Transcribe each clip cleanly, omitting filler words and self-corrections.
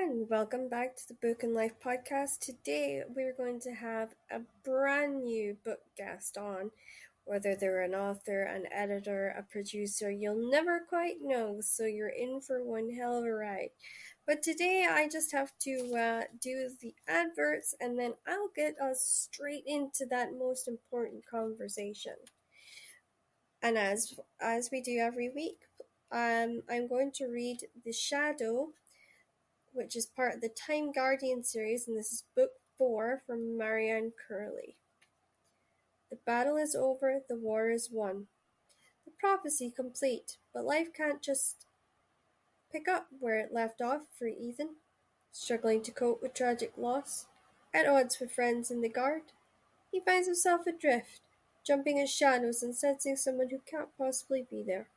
everyone. Welcome back to the Book and Life podcast. Today we're going to have a brand new book guest on. Whether they're an author, an editor, a producer, you'll never quite know, so you're in for one hell of a ride. But today I just have to do the adverts and then I'll get us straight into that most important conversation. And as we do every week, I'm going to read The Shadow, which is part of the Time Guardian series, and this is book 4 from Marianne Curley. The battle is over, the war is won. The prophecy complete, but life can't just pick up where it left off for Ethan, struggling to cope with tragic loss. At odds with friends in the guard, he finds himself adrift, jumping at shadows and sensing someone who can't possibly be there.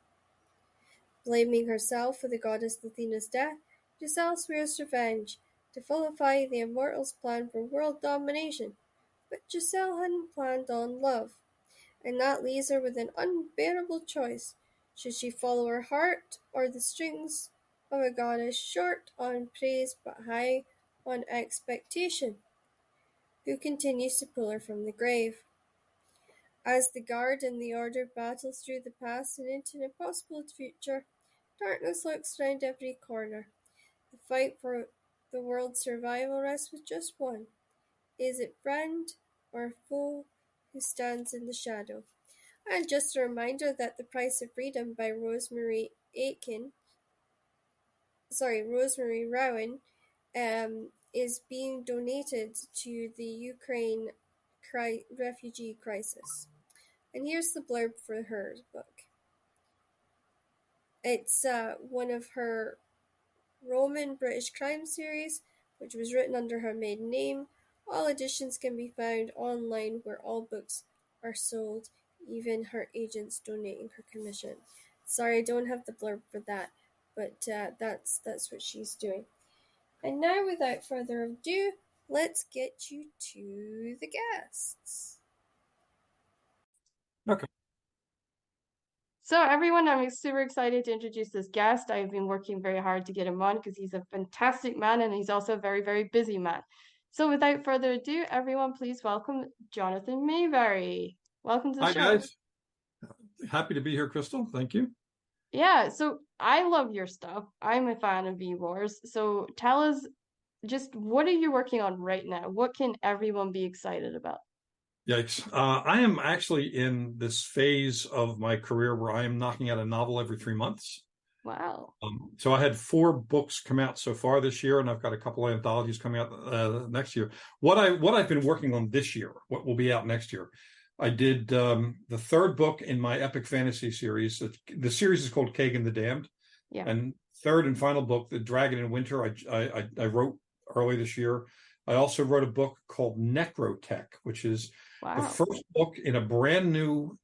Blaming herself for the goddess Athena's death, Giselle swears revenge to vilify the Immortals' plan for world domination. But Giselle hadn't planned on love, and that leaves her with an unbearable choice. Should she follow her heart or the strings of a goddess short on praise but high on expectation, who continues to pull her from the grave? As the guard and the order battle through the past and into an impossible future, darkness lurks round every corner. The fight for the world's survival rests with just one. Is it friend or foe who stands in the shadow? And just a reminder that The Price of Freedom by Rosemary Rowan, is being donated to the Ukraine refugee crisis. And here's the blurb for her book. It's one of her Roman British crime series, which was written under her maiden name. All editions can be found online where all books are sold, even her agents donating her commission. Sorry, I don't have the blurb for that, but that's what she's doing. And now, without further ado, let's get you to the guests. Okay. So everyone, I'm super excited to introduce this guest. I've been working very hard to get him on because he's a fantastic man and he's also a very, very busy man. So without further ado, everyone, please welcome Jonathan Maberry. Welcome to the show. Hi, guys. Happy to be here, Crystal. Thank you. Yeah, so I love your stuff. I'm a fan of V-Wars. So tell us just what are you working on right now? What can everyone be excited about? Yikes. I am actually in this phase of my career where I am knocking out a novel every 3 months. Wow. So I had 4 books come out so far this year, and I've got a couple of anthologies coming out next year. What I've been working on this year, what will be out next year, I did the 3rd book in my epic fantasy series. The series is called Kagan the Damned. Yeah. And 3rd and final book, The Dragon in Winter, I wrote early this year. I also wrote a book called Necrotech, which is the first book in a brand new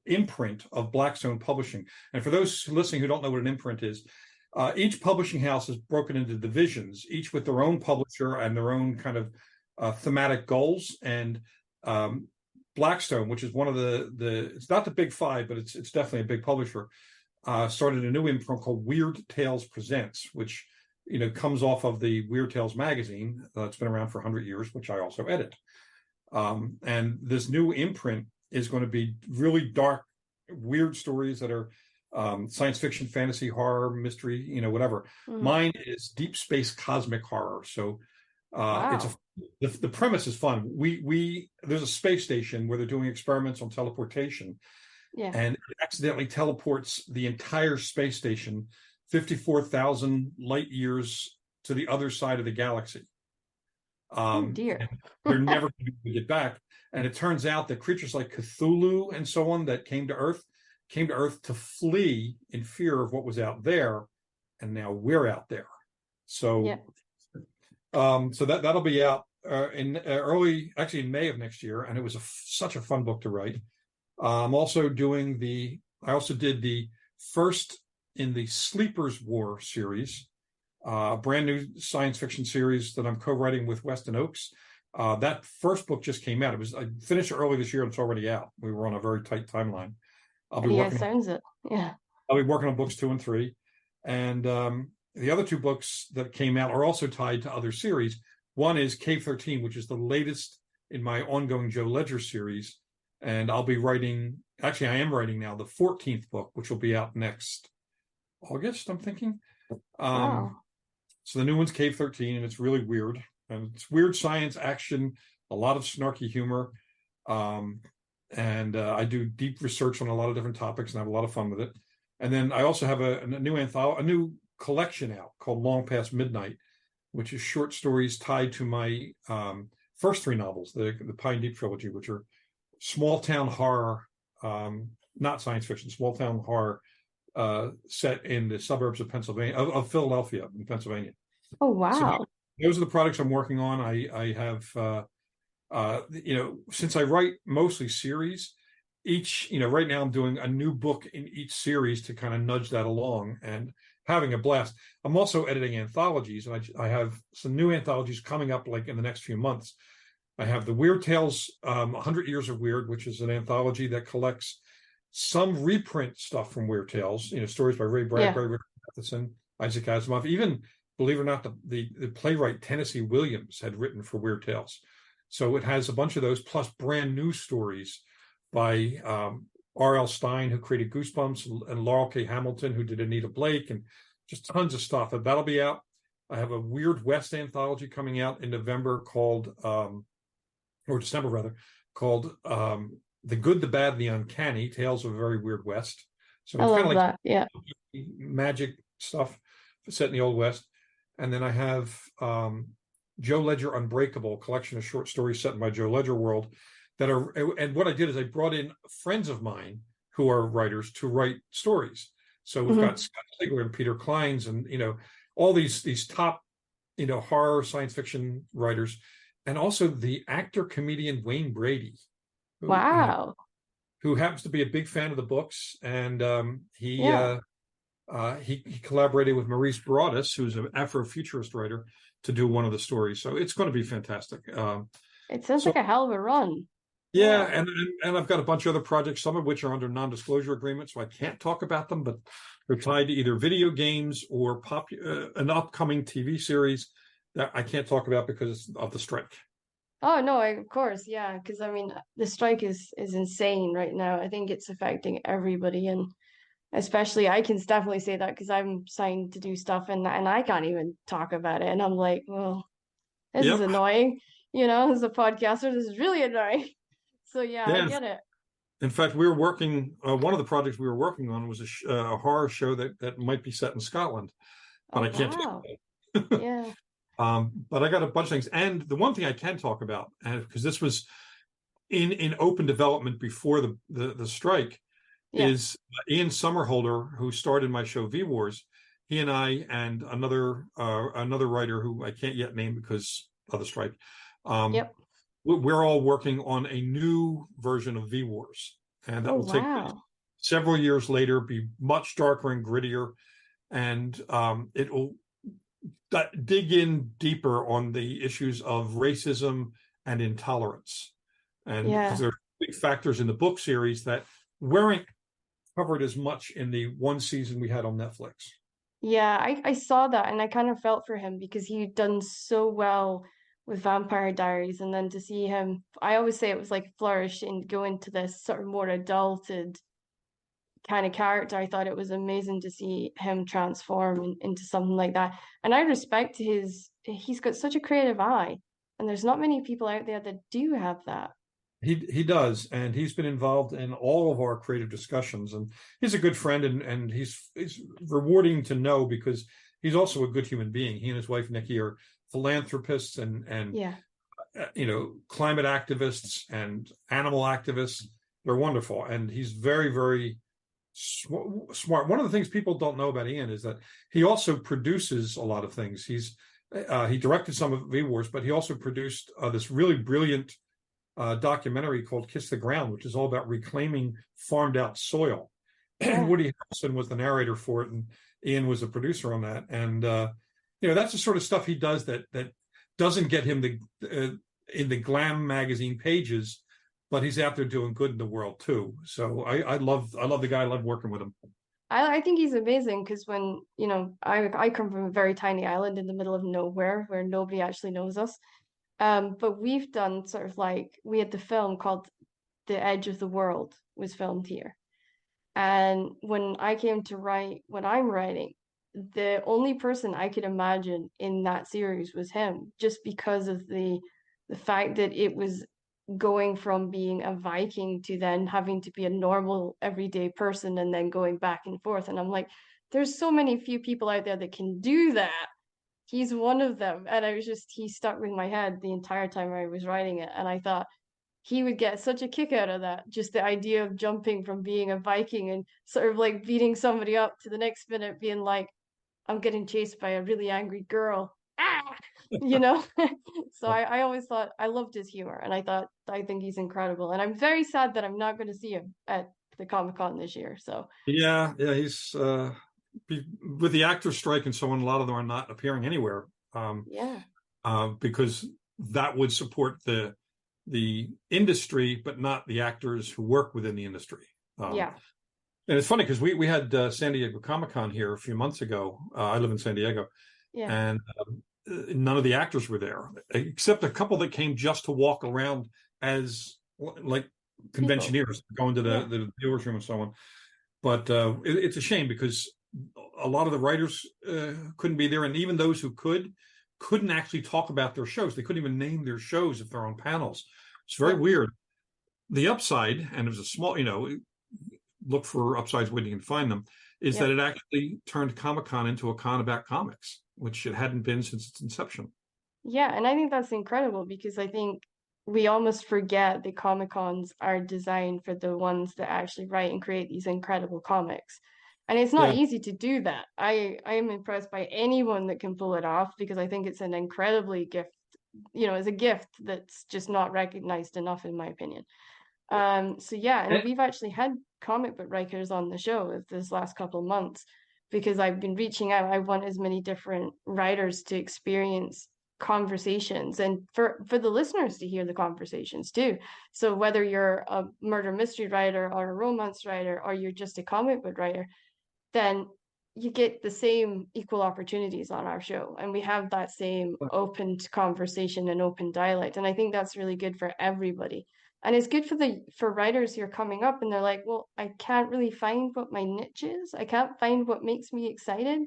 imprint of Blackstone Publishing. And for those listening who don't know what an imprint is, each publishing house is broken into divisions, each with their own publisher and their own kind of thematic goals. And Blackstone, which is one of the it's not the big 5, but it's definitely a big publisher, started a new imprint called Weird Tales Presents, which comes off of the Weird Tales magazine that's been around for 100 years, which I also edit. And this new imprint is going to be really dark, weird stories that are science fiction, fantasy, horror, mystery, whatever. Mm-hmm. Mine is deep space cosmic horror. So the premise is fun. There's a space station where they're doing experiments on teleportation. Yeah. And it accidentally teleports the entire space station 54,000 light years to the other side of the galaxy. Oh dear. They're never going to be able to get back. And it turns out that creatures like Cthulhu and so on that came to Earth to flee in fear of what was out there. And now we're out there. So, yeah. So that'll be out in May of next year. And it was such a fun book to write. I also did the first in the Sleepers War series, a brand new science fiction series that I'm co-writing with Weston Oakes. That first book just came out. I finished it early this year and it's already out. We were on a very tight timeline. I'll be working on books 2 and 3. And the other two books that came out are also tied to other series. One is Cave 13, which is the latest in my ongoing Joe Ledger series. And I'll be writing, actually, I am writing now the 14th book, which will be out next August, I'm thinking. Wow. So the new one's Cave 13, and it's really weird. And it's weird science, action, a lot of snarky humor. And I do deep research on a lot of different topics and have a lot of fun with it. And then I also have a new collection out called Long Past Midnight, which is short stories tied to my first three novels, the Pine Deep trilogy, which are small town horror, not science fiction, small town horror set in the suburbs of Pennsylvania, of Philadelphia in Pennsylvania. Oh, wow. So those are the projects I'm working on. I have, since I write mostly series, right now I'm doing a new book in each series to kind of nudge that along and having a blast. I'm also editing anthologies, and I have some new anthologies coming up like in the next few months. I have the Weird Tales, 100 Years of Weird, which is an anthology that collects some reprint stuff from Weird Tales, stories by Ray Bradbury, Richard Matheson, Isaac Asimov. Even, believe it or not, the playwright Tennessee Williams had written for Weird Tales. So it has a bunch of those, plus brand new stories by R.L. Stine, who created Goosebumps, and Laurel K. Hamilton, who did Anita Blake, and just tons of stuff. And that'll be out. I have a Weird West anthology coming out in November or December rather, called The Good, the Bad, and the Uncanny, Tales of a Very Weird West. So it's kind of like that. magic stuff set in the Old West. And then I have Joe Ledger Unbreakable, a collection of short stories set in my Joe Ledger world and what I did is I brought in friends of mine who are writers to write stories. So we've got Scott Sigler and Peter Kleins and, all these top, horror science fiction writers, and also the actor comedian Wayne Brady. Who happens to be a big fan of the books. And he collaborated with Maurice Broadus, who's an Afrofuturist writer, to do one of the stories. So it's going to be fantastic. It sounds like a hell of a run. Yeah, and I've got a bunch of other projects, some of which are under non-disclosure agreements, so I can't talk about them, but they're tied to either video games or an upcoming TV series that I can't talk about because of the strike. Oh, no, of course, yeah, because the strike is insane right now. I think it's affecting everybody, and especially I can definitely say that because I'm signed to do stuff and I can't even talk about it. And I'm like, well, this is annoying. As a podcaster, this is really annoying. So I get it. In fact, we were working. One of the projects we were working on was a horror show that might be set in Scotland, but I can't talk about it. Yeah. But I got a bunch of things, and the one thing I can talk about, because this was in open development before the strike, is Ian Somerhalder, who starred in my show V Wars. He and I and another writer who I can't yet name because of the strike. We're all working on a new version of V Wars, and that will take place several years later, be much darker and grittier, and it will dig in deeper on the issues of racism and intolerance, and because there are big factors in the book series that weren't covered as much in the one season we had on Netflix. Yeah, I saw that and I kind of felt for him because he'd done so well with Vampire Diaries, and then to see him, I always say it was like flourish and go into this sort of more adulted kind of character. I thought it was amazing to see him transform into something like that. And I respect he's got such a creative eye, and there's not many people out there that do have that. He does, and he's been involved in all of our creative discussions, and he's a good friend, and he's rewarding to know because he's also a good human being. He and his wife Nikki are philanthropists and climate activists and animal activists. They're wonderful, and he's very, very smart. One of the things people don't know about Ian is that he also produces a lot of things. He directed some of V Wars, but he also produced this really brilliant documentary called Kiss the Ground, which is all about reclaiming farmed out soil. And Woody Harrelson was the narrator for it, and Ian was the producer on that. And that's the sort of stuff he does that doesn't get him in the glam magazine pages, but he's out there doing good in the world too. So I love the guy. I love working with him. I think he's amazing because when, I come from a very tiny island in the middle of nowhere where nobody actually knows us. But we've done sort of like, we had the film called The Edge of the World was filmed here. And when I came to write what I'm writing, the only person I could imagine in that series was him, just because of the fact that it was going from being a Viking to then having to be a normal everyday person and then going back and forth. And I'm like, there's so many few people out there that can do that. He's one of them. And he stuck with my head the entire time I was writing it. And I thought, he would get such a kick out of that. Just the idea of jumping from being a Viking and sort of like beating somebody up to the next minute being like, I'm getting chased by a really angry girl. Ah, you know? So I always thought I loved his humor and I think he's incredible. And I'm very sad that I'm not going to see him at the Comic-Con this year. So he's with the actor strike and so on, a lot of them are not appearing anywhere. Yeah. Because that would support the industry, but not the actors who work within the industry. Yeah. And it's funny because we had San Diego Comic-Con here a few months ago. I live in San Diego, and none of the actors were there, except a couple that came just to walk around as like conventioneers, going to the viewers room and so on. But it's a shame because a lot of the writers couldn't be there, and even those who couldn't actually talk about their shows. They couldn't even name their shows if they're on panels. It's very weird. The upside, and it was a small, look for upsides when you can find them, is that it actually turned Comic-Con into a con about comics, which it hadn't been since its inception. Yeah, and I think that's incredible because I think we almost forget that Comic-Cons are designed for the ones that actually write and create these incredible comics. And it's not easy to do that. I am impressed by anyone that can pull it off because I think it's an incredibly gift, it's a gift that's just not recognized enough, in my opinion. So yeah, and we've actually had comic book writers on the show this last couple of months because I've been reaching out. I want as many different writers to experience conversations and for the listeners to hear the conversations too. So whether you're a murder mystery writer or a romance writer or you're just a comic book writer, then you get the same equal opportunities on our show. And we have that same open conversation and open dialect. And I think that's really good for everybody. And it's good for writers who are coming up and they're like, well, I can't really find what my niche is. I can't find what makes me excited.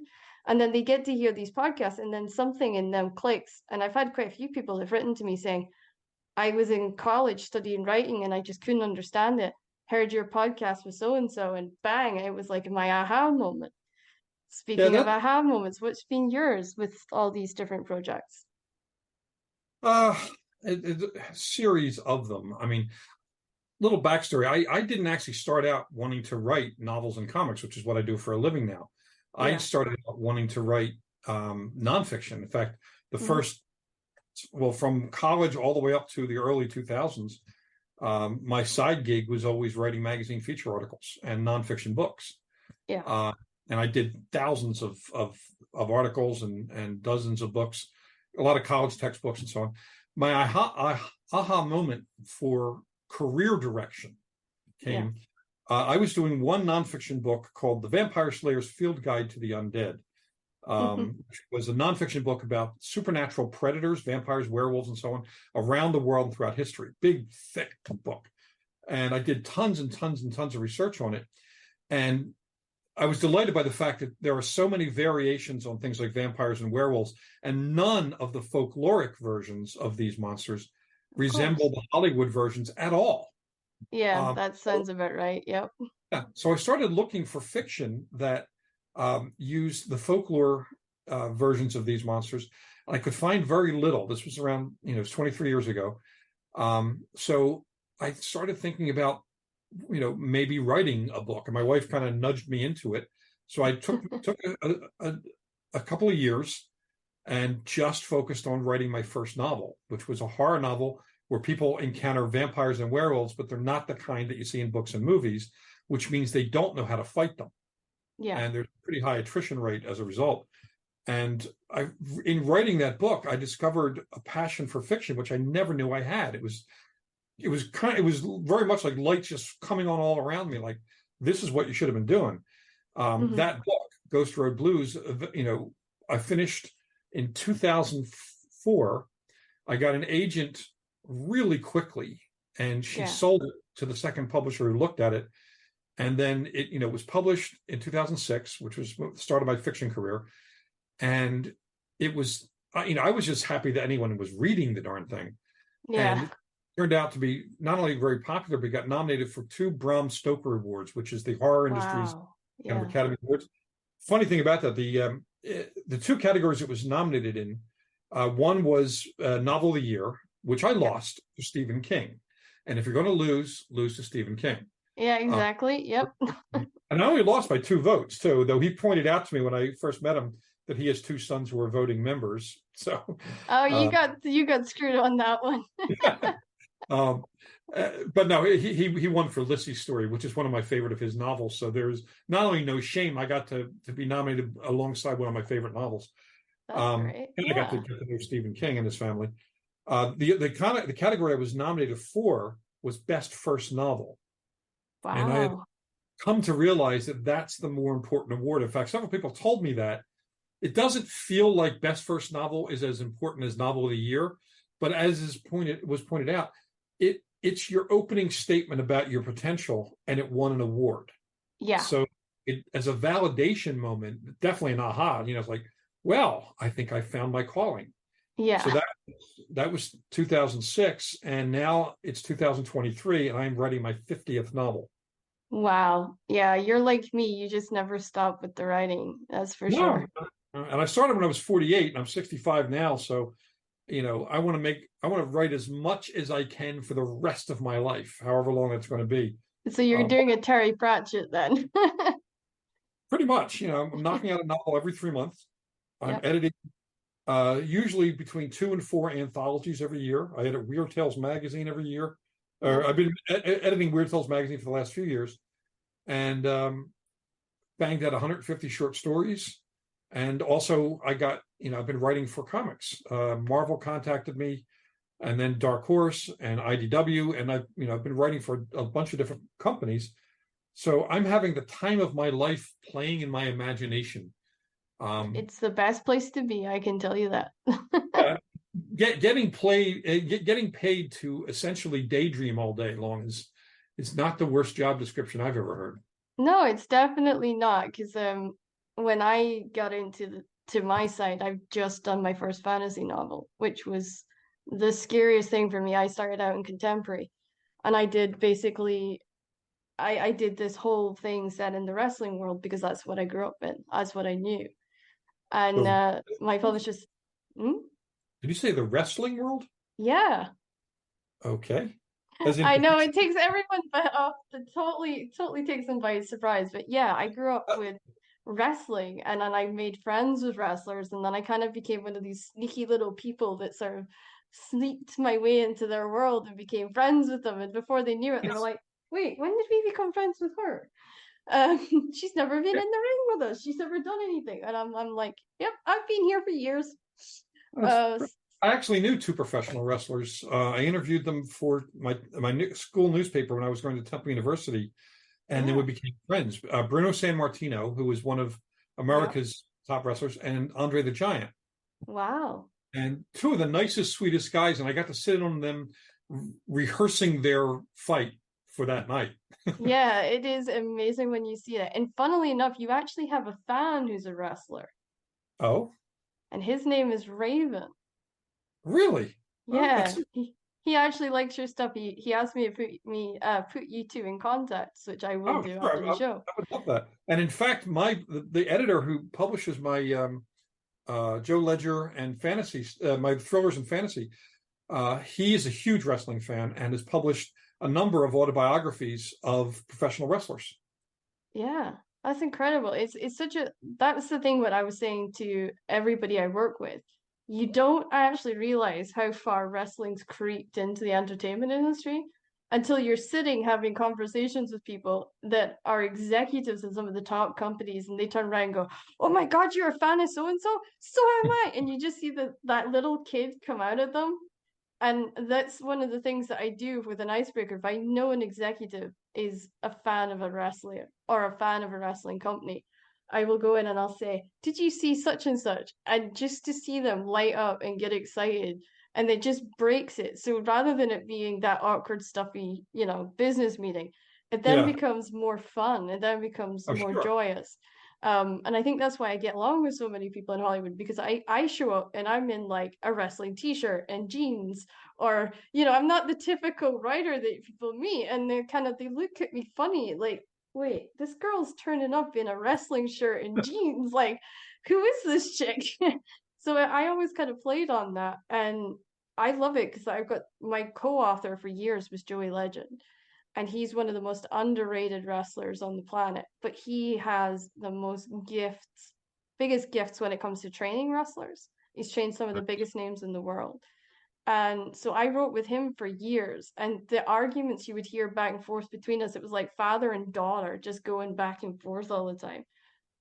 And then they get to hear these podcasts and then something in them clicks. And I've had quite a few people have written to me saying, I was in college studying writing and I just couldn't understand it. Heard your podcast with so-and-so and bang, it was like my aha moment. Speaking of aha moments, what's been yours with all these different projects? A series of them. I mean, little backstory. I didn't actually start out wanting to write novels and comics, which is what I do for a living now. Yeah. I started out wanting to write nonfiction. In fact, the first, from college all the way up to the early 2000s, my side gig was always writing magazine feature articles and nonfiction books. Yeah. And I did thousands of articles and dozens of books, a lot of college textbooks and so on. My aha moment for career direction came. I was doing one nonfiction book called The Vampire Slayer's Field Guide to the Undead, which was a nonfiction book about supernatural predators, vampires, werewolves, and so on around the world and throughout history. Big, thick book. And I did tons and tons and tons of research on it. And I was delighted by the fact that there are so many variations on things like vampires and werewolves, and none of the folkloric versions of these monsters resemble the Hollywood versions at all. Yeah, that sounds about right. Yep. Yeah. So I started looking for fiction that used the folklore versions of these monsters. I could find very little. This was around, it was 23 years ago. So I started thinking about maybe writing a book, and my wife kind of nudged me into it. So I took a couple of years and just focused on writing my first novel, which was a horror novel where people encounter vampires and werewolves, but they're not the kind that you see in books and movies, which means they don't know how to fight them. Yeah. And there's a pretty high attrition rate as a result. And in writing that book, I discovered a passion for fiction, which I never knew I had. It was very much like light just coming on all around me, like, this is what you should have been doing. That book, Ghost Road Blues, I finished in 2004. I got an agent really quickly, and she sold it to the second publisher who looked at it. And then it was published in 2006, which was the start of my fiction career. And it was, I was just happy that anyone was reading the darn thing. Yeah. And it turned out to be not only very popular, but got nominated for 2 Bram Stoker Awards, which is the horror industry's kind of Academy Awards. Funny thing about that, the 2 categories it was nominated in, one was Novel of the Year, which I lost to Stephen King. And if you're going to lose to Stephen King. Yeah, exactly. Yep. And I only lost by 2 votes, too, though he pointed out to me when I first met him that he has 2 sons who are voting members. So, you got screwed on that one. But no, he won for Lissy's Story, which is one of my favorite of his novels. So there's not only no shame, I got to be nominated alongside one of my favorite novels. That's great. And I got to get to know Stephen King and his family. The category I was nominated for was Best First Novel. Wow. And I had come to realize that that's the more important award. In fact, several people told me that. It doesn't feel like Best First Novel is as important as Novel of the Year, but as was pointed out, it's your opening statement about your potential, and it won an award. Yeah. So as a validation moment, definitely an aha. It's like, well, I think I found my calling. Yeah. So that was 2006, and now it's 2023, and I'm writing my 50th novel. Wow. Yeah, you're like me. You just never stop with the writing. That's for sure. And I started when I was 48, and I'm 65 now. So, I want to write as much as I can for the rest of my life, however long it's going to be. So you're doing a Terry Pratchett then. Pretty much, I'm knocking out a novel every 3 months. I'm editing usually between 2 and 4 anthologies every year. I edit Weird Tales magazine every year. I've been editing Weird Tales magazine for the last few years, and banged out 150 short stories. And also, I've been writing for comics. Marvel contacted me, and then Dark Horse and IDW, and I've been writing for a bunch of different companies. So I'm having the time of my life playing in my imagination. It's the best place to be, I can tell you that. Getting paid to essentially daydream all day long is not the worst job description I've ever heard. No, it's definitely not, because when I got into my site, I've just done my first fantasy novel, which was the scariest thing for me. I started out in contemporary, and I did basically I did this whole thing set in the wrestling world because that's what I grew up in. That's what I knew. And my publisher just, Did you say the wrestling world? Yeah. Okay. I know it takes everyone off. Totally takes them by surprise. But yeah, I grew up with wrestling, and then I made friends with wrestlers, and then I kind of became one of these sneaky little people that sort of sneaked my way into their world and became friends with them. And before they knew it, they were like, "Wait, when did we become friends with her? She's never been in the ring with us. She's never done anything." And I'm like, "Yep, I've been here for years." I actually knew 2 professional wrestlers. I interviewed them for my school newspaper when I was going to Temple University, and then we became friends. Bruno Sammartino, who was one of America's top wrestlers, and Andre the Giant. Wow. And 2 of the nicest, sweetest guys, and I got to sit on them rehearsing their fight for that night. Yeah, it is amazing when you see it. And funnily enough, you actually have a fan who's a wrestler. Oh? And his name is Raven. Really? Yeah. He actually likes your stuff. He asked me to put you 2 in contact, which I will do after the show. I would love that. And in fact, the editor who publishes my Joe Ledger and fantasy, my thrillers and fantasy, he is a huge wrestling fan and has published a number of autobiographies of professional wrestlers. Yeah, that's incredible. It's that's the thing what I was saying to everybody I work with. You don't actually realize how far wrestling's creeped into the entertainment industry until you're sitting having conversations with people that are executives in some of the top companies, and they turn around and go, "Oh my God, you're a fan of so and so? So am I." And you just see that little kid come out of them. And that's one of the things that I do with an icebreaker. If I know an executive is a fan of a wrestler or a fan of a wrestling company, I will go in and I'll say, "Did you see such and such?" And just to see them light up and get excited, and it just breaks it. So rather than it being that awkward, stuffy, business meeting, it then Yeah. becomes more fun. It then becomes Oh, more sure. joyous. And I think that's why I get along with so many people in Hollywood, because I show up and I'm in like a wrestling t-shirt and jeans, or I'm not the typical writer that people meet, and they look at me funny, like, wait, this girl's turning up in a wrestling shirt and jeans, like, who is this chick? So I always kind of played on that, and I love it because I've got my co-author for years was Joey Legend, and he's one of the most underrated wrestlers on the planet, but he has the biggest gifts when it comes to training wrestlers. He's trained some of the biggest names in the world. And so I wrote with him for years, and the arguments you would hear back and forth between us, it was like father and daughter just going back and forth all the time.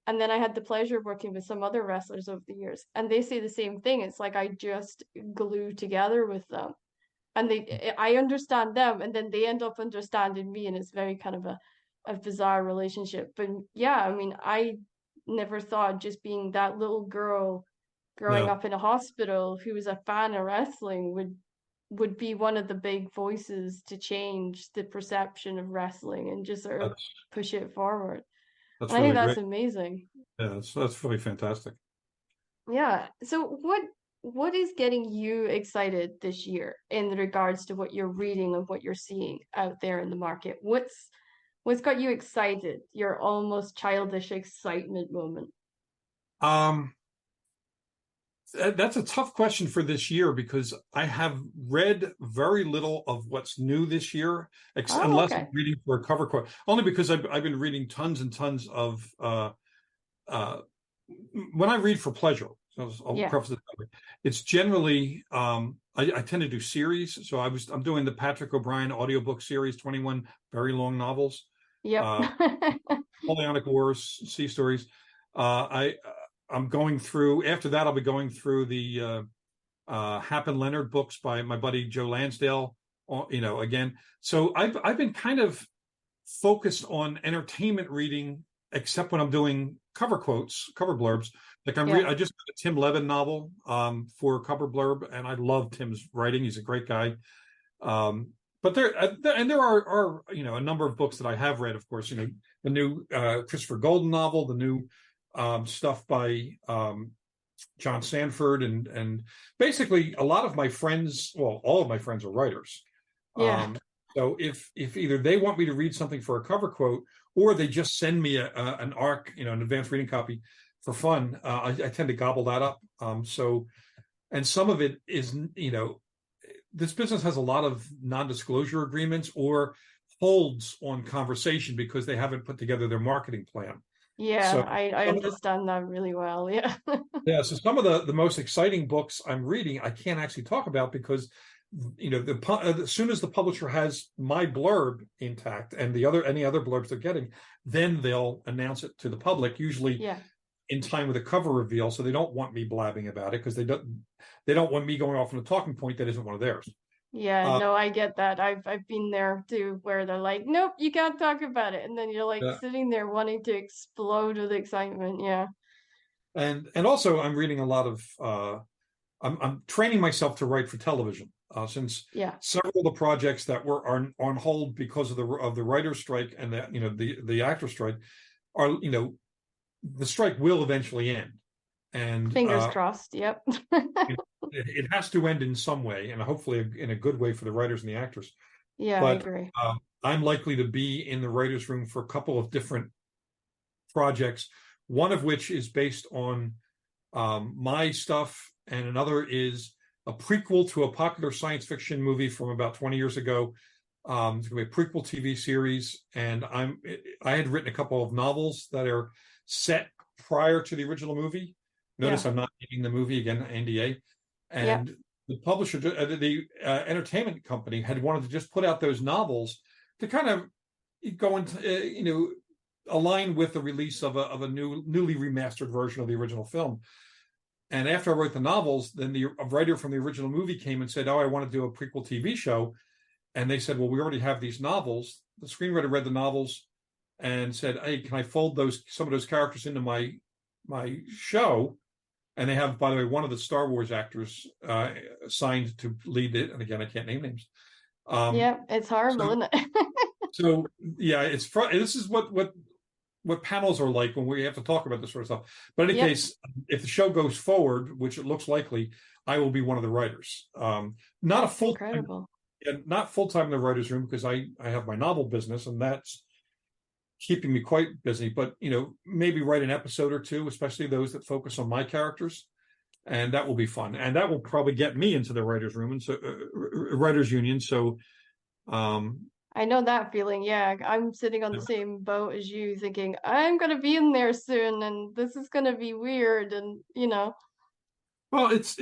And then I had the pleasure of working with some other wrestlers over the years, and they say the same thing. It's like I just glue together with them, and I understand them, and then they end up understanding me, and it's very kind of a bizarre relationship. But yeah, I mean, I never thought just being that little girl growing Yeah. up in a hospital who was a fan of wrestling would be one of the big voices to change the perception of wrestling and just sort of That's push it forward. that's And I think really that's great. amazing. Yeah, that's really fantastic. Yeah. So what is getting you excited this year in regards to what you're reading and what you're seeing out there in the market? What's got you excited? Your almost childish excitement moment. Um, that's a tough question for this year because I have read very little of what's new this year, Oh, unless I'm okay. reading for a cover quote. Only because I've been reading tons and tons of uh, when I read for pleasure. So I'll Yeah. preface it that way. It's generally I tend to do series. So I'm doing the Patrick O'Brian audiobook series, 21 very long novels, Yep. uh, Napoleonic Wars, sea stories. I I'm going through. After that, I'll be going through the Hap and Leonard books by my buddy Joe Lansdale. Again. So I've been kind of focused on entertainment reading, except when I'm doing cover quotes, cover blurbs. Like Yeah. I just got a Tim Levin novel for a cover blurb, and I love Tim's writing. He's a great guy. But there are a number of books that I have read. Of course, the new Christopher Golden novel, the new stuff by John Sanford, and basically a lot of my friends, well, all of my friends are writers. Yeah. So if either they want me to read something for a cover quote, or they just send me an ARC, an advanced reading copy for fun, I tend to gobble that up. And some of it is, this business has a lot of non-disclosure agreements or holds on conversation because they haven't put together their marketing plan. Yeah, So I understand that really well. Yeah. so some of the most exciting books I'm reading, I can't actually talk about because as soon as the publisher has my blurb intact and any other blurbs they're getting, then they'll announce it to the public, usually Yeah. in time with a cover reveal. So they don't want me blabbing about it because they don't want me going off on a talking point that isn't one of theirs. Yeah, Uh, no, I get that. I've been there too, where they're like, "Nope, you can't talk about it," and then you're like uh, sitting there wanting to explode with excitement. Yeah. and also I'm reading a lot of I'm training myself to write for television since Yeah. several of the projects that were on hold because of the writer's strike and the actor strike are the strike will eventually end, and Fingers crossed. Yep. it has to end in some way, and hopefully in a good way for the writers and the actors. Yeah, I But agree. I'm likely to be in the writers' room for a couple of different projects, one of which is based on my stuff, and another is a prequel to a popular science fiction movie from about 20 years ago. It's going to be a prequel TV series, and I had written a couple of novels that are set prior to the original movie. Notice Yeah. I'm not naming the movie again, NDA. Yeah. And the publisher, the entertainment company, had wanted to just put out those novels to kind of go into, align with the release of a newly remastered version of the original film. And after I wrote the novels, then a writer from the original movie came and said, "Oh, I want to do a prequel TV show." And they said, "Well, we already have these novels." The screenwriter read the novels and said, "Hey, can I fold some of those characters into my show?" And they have, by the way, one of the Star Wars actors signed to lead it. And again, I can't name names. Yeah, it's horrible, So, isn't it? so yeah, this is what panels are like when we have to talk about this sort of stuff. But in any Yep. case, if the show goes forward, which it looks likely, I will be one of the writers. Not a That's full time, incredible. not full time in the writers' room, because I have my novel business, and that's keeping me quite busy. But maybe write an episode or two, especially those that focus on my characters, and that will be fun. And that will probably get me into the writers' room and so writers' union. So I know that feeling. Yeah, I'm sitting on the same boat as you, thinking I'm gonna be in there soon, and this is gonna be weird, and well, it's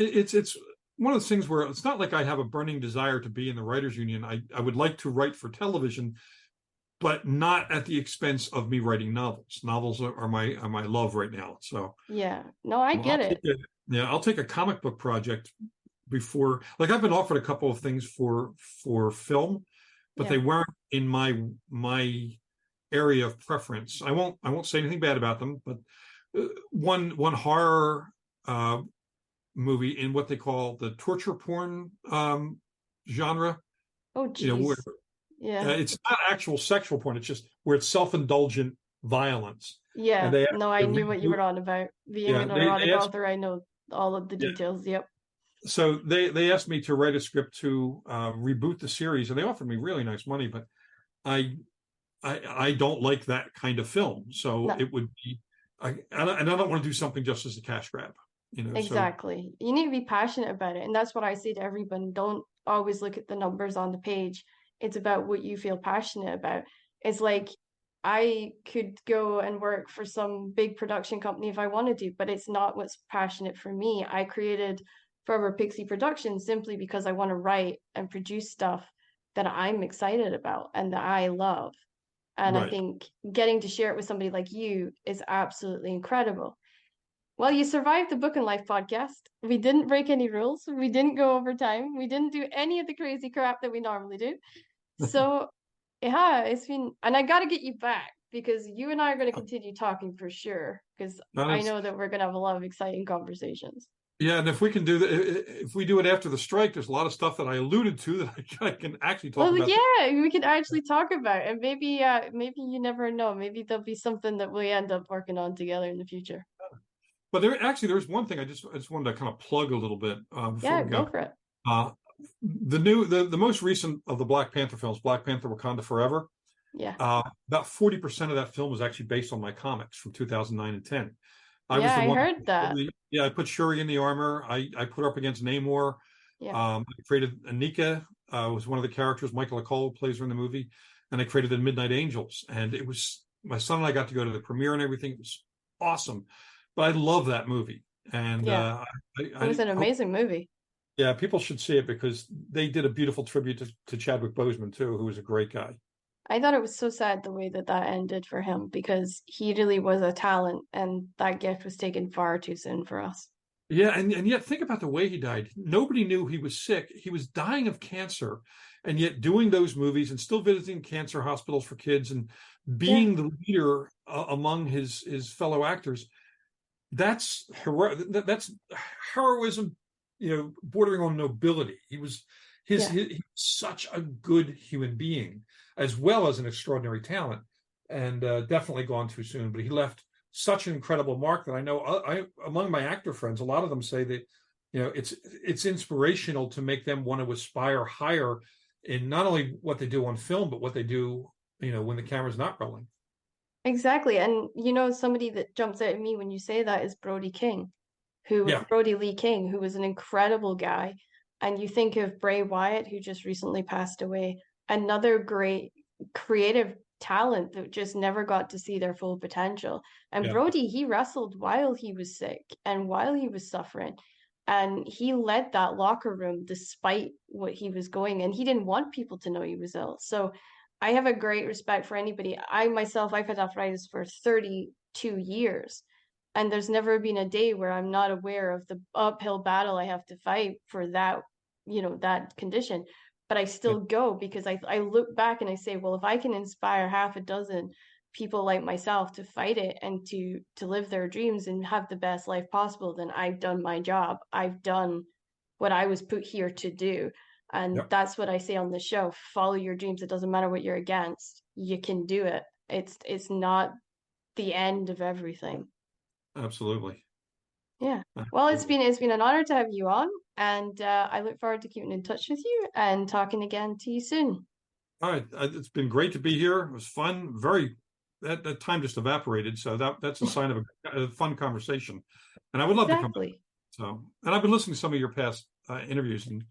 one of those things where it's not like I have a burning desire to be in the writers' union. I would like to write for television, but not at the expense of me writing novels. Novels are my love right now. So yeah, no, I get it. I'll take a comic book project before. Like, I've been offered a couple of things for film, but Yeah. they weren't in my area of preference. I won't say anything bad about them, but one horror movie in what they call the torture porn genre. Oh, Where geez. Yeah. it's not actual sexual porn. It's just where it's self-indulgent violence. And Yeah. they No, I knew what you were on about. Being yeah an they erotic asked author, I know all of the yeah. details. Yep. So they asked me to write a script to reboot the series, and they offered me really nice money, but I I don't like that kind of film. So No, it would be and I don't want to do something just as a cash grab. So exactly. You need to be passionate about it. And that's what I say to everyone. Don't always look at the numbers on the page. It's about what you feel passionate about. It's like I could go and work for some big production company if I wanted to, but it's not what's passionate for me. I created Forever Pixie Productions simply because I want to write and produce stuff that I'm excited about and that I love. And I right. think getting to share it with somebody like you is absolutely incredible. Well, you survived the Book and Life podcast. We didn't break any rules. We didn't go over time. We didn't do any of the crazy crap that we normally do. So, yeah, it's been, and I got to get you back because you and I are going to continue talking for sure. Because I That's know that we're going to have a lot of exciting conversations. Yeah, and if we can do that, if we do it after the strike, there's a lot of stuff that I alluded to that I can actually talk Well, about. yeah, we could actually talk about it. And maybe you never know. Maybe there'll be something that we end up working on together in the future. But there's one thing I just wanted to kind of plug a little bit before Yeah, we go go. for it. Uh, the most recent of the Black Panther films, Black Panther: Wakanda Forever. Yeah. About 40% of that film was actually based on my comics from 2009 and 10. I was Yeah, the I one. heard that. I put Shuri in the armor. I put her up against Namor. Yeah. I created Anika, was one of the characters. Michael Acol plays her in the movie, and I created the Midnight Angels. And it was my son and I got to go to the premiere and everything. It was awesome. But I love that movie, and Yeah. It was an I hope, amazing movie. yeah, people should see it because they did a beautiful tribute to Chadwick Boseman too, who was a great guy. I thought it was so sad the way that that ended for him because he really was a talent and that gift was taken far too soon for us. Yeah, and yet think about the way he died. Nobody knew he was sick. He was dying of cancer, and yet doing those movies and still visiting cancer hospitals for kids and Yeah. being the leader among his fellow actors. That's that's heroism, bordering on nobility. He was he was such a good human being, as well as an extraordinary talent, and definitely gone too soon. But he left such an incredible mark that I know I among my actor friends, a lot of them say that it's inspirational to make them want to aspire higher in not only what they do on film, but what they do when the camera's not rolling. Exactly. And somebody that jumps out at me when you say that is Yeah, Brody Lee King, who was an incredible guy. And you think of Bray Wyatt, who just recently passed away, another great creative talent that just never got to see their full potential. And yeah, Brody, he wrestled while he was sick and while he was suffering. And he led that locker room despite what he was going, and he didn't want people to know he was ill. So I have a great respect for anybody. I've had arthritis for 32 years, and there's never been a day where I'm not aware of the uphill battle I have to fight for that, that condition. But I yeah. still go because I look back and I say, well, if I can inspire half a dozen people like myself to fight it and to live their dreams and have the best life possible, then I've done my job. I've done what I was put here to do. And that's what I say on the show. Follow your dreams. It doesn't matter what you're against. You can do it. It's not the end of everything. Absolutely. Yeah. Well, it's been an honor to have you on, and I look forward to keeping in touch with you and talking again to you soon. All right. It's been great to be here. It was fun. That time just evaporated. So that's a sign of a fun conversation. And I would love to come back. So, and I've been listening to some of your past interviews, and